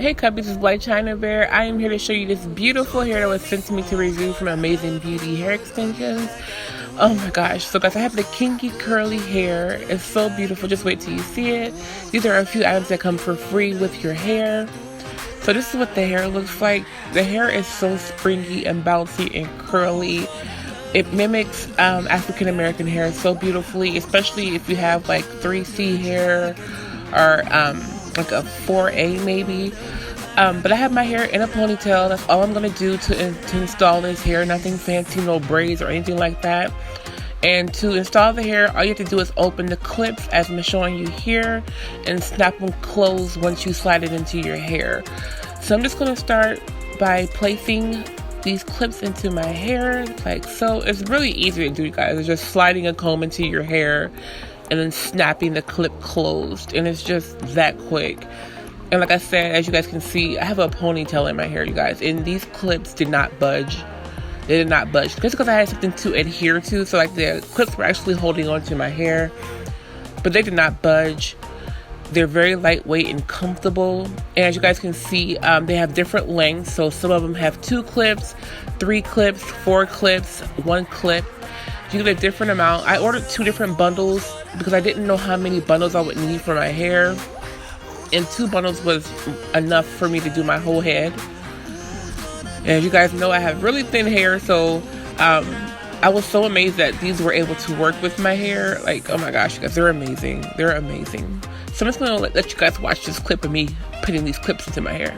Hey Cubbies, this is White China Bear. I am here to show you this beautiful hair that was sent to me to review from Amazing Beauty Hair Extensions. Oh my gosh. So guys, I have the kinky curly hair. It's so beautiful. Just wait till you see it. These are a few items that come for free with your hair. So this is what the hair looks like. The hair is so springy and bouncy and curly. It mimics African American hair so beautifully, especially if you have like 3C hair or like a 4A maybe. But I have my hair in a ponytail. That's all I'm going to do to install this hair. Nothing fancy, no braids or anything like that. And to install the hair, all you have to do is open the clips as I'm showing you here and snap them closed once you slide it into your hair. So I'm just going to start by placing these clips into my hair like so. It's really easy to do, you guys. It's just sliding a comb into your hair and then snapping the clip closed, and it's just that quick. And like I said, as you guys can see, I have a ponytail in my hair, you guys, and these clips did not budge. They did not budge just because I had something to adhere to. So like the clips were actually holding on to my hair, but they did not budge. They're very lightweight and comfortable. And as you guys can see, they have different lengths. So some of them have 2 clips, 3 clips, 4 clips, 1 clip. You get a different amount. I ordered 2 different bundles because I didn't know how many bundles I would need for my hair. And 2 bundles was enough for me to do my whole head. And as you guys know, I have really thin hair, so I was so amazed that these were able to work with my hair. Like, oh my gosh, you guys, they're amazing. They're amazing. So I'm just going to let you guys watch this clip of me putting these clips into my hair.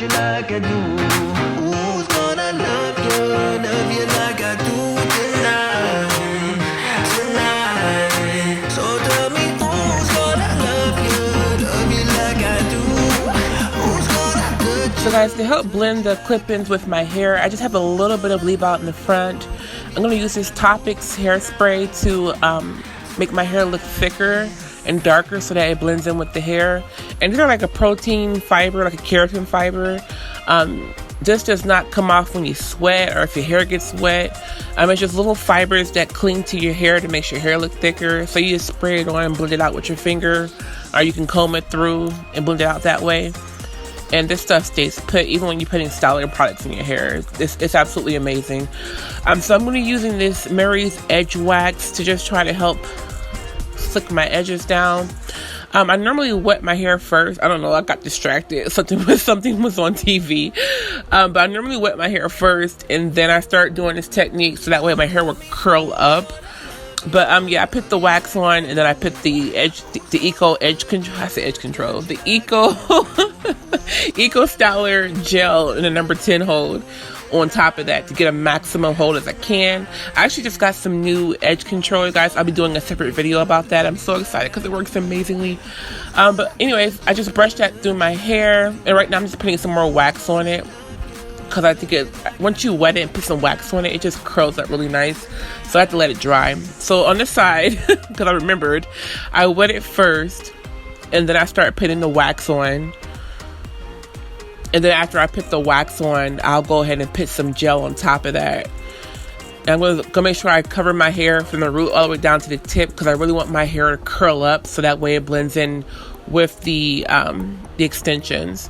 Like I do. Who's gonna love you like I do tonight? So tell me who's gonna love you like I do? Who's gonna touch you? So guys, to help blend the clip-ins with my hair, I just have a little bit of leave out in the front. I'm going to use this Topics hairspray to make my hair look thicker and darker so that it blends in with the hair. And these are like a protein fiber, like a keratin fiber. This does not come off when you sweat or if your hair gets wet. It's just little fibers that cling to your hair to make your hair look thicker. So you just spray it on and blend it out with your finger, or you can comb it through and blend it out that way. And this stuff stays put even when you're putting styling products in your hair. It's absolutely amazing. So I'm going to be using this Mary's Edge Wax to just try to help slick my edges down. I normally wet my hair first. I don't know, I got distracted. Something was on TV. But I normally wet my hair first, and then I start doing this technique so that way my hair will curl up. But yeah, I put the wax on, and then I put the Eco Edge Control. I said Edge Control. The Eco Styler gel in a number 10 hold on top of that to get a maximum hold as I can. I actually just got some new edge control, guys. I'll be doing a separate video about that. I'm so excited because it works amazingly. But anyways, I just brushed that through my hair, and right now I'm just putting some more wax on it because I think once you wet it and put some wax on it, it just curls up really nice. So I have to let it dry. So on this side, because I remembered, I wet it first, and then I start putting the wax on. And then after I put the wax on, I'll go ahead and put some gel on top of that. And I'm going to make sure I cover my hair from the root all the way down to the tip because I really want my hair to curl up so that way it blends in with the extensions.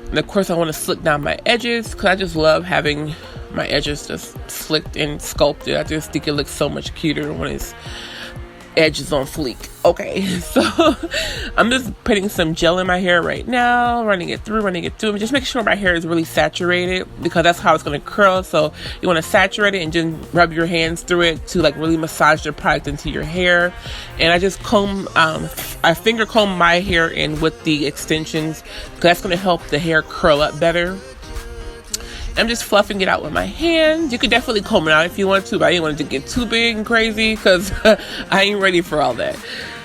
And of course I want to slick down my edges because I just love having my edges just slicked and sculpted. I just think it looks so much cuter when it's edges on fleek. Okay, so I'm just putting some gel in my hair right now, running it through, and just making sure my hair is really saturated, because that's how it's going to curl. So you want to saturate it and just rub your hands through it to like really massage the product into your hair. And I just I finger comb my hair in with the extensions, because that's going to help the hair curl up better. I'm just fluffing it out with my hand. You could definitely comb it out if you want to, but I didn't want it to get too big and crazy, because I ain't ready for all that.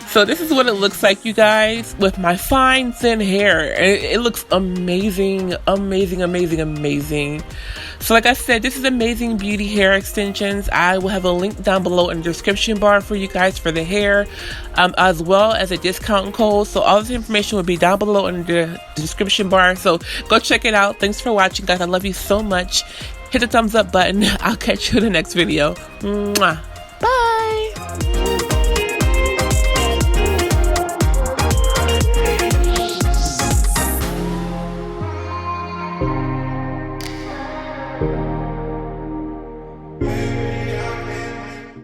So this is what it looks like, you guys, with my fine, thin hair. It looks amazing, amazing, amazing, amazing. So like I said, this is Amazing Beauty Hair Extensions. I will have a link down below in the description bar for you guys for the hair, as well as a discount code. So all this information will be down below in the description bar. So go check it out. Thanks for watching, guys. I love you so much. Hit the thumbs up button. I'll catch you in the next video. Mwah. Bye.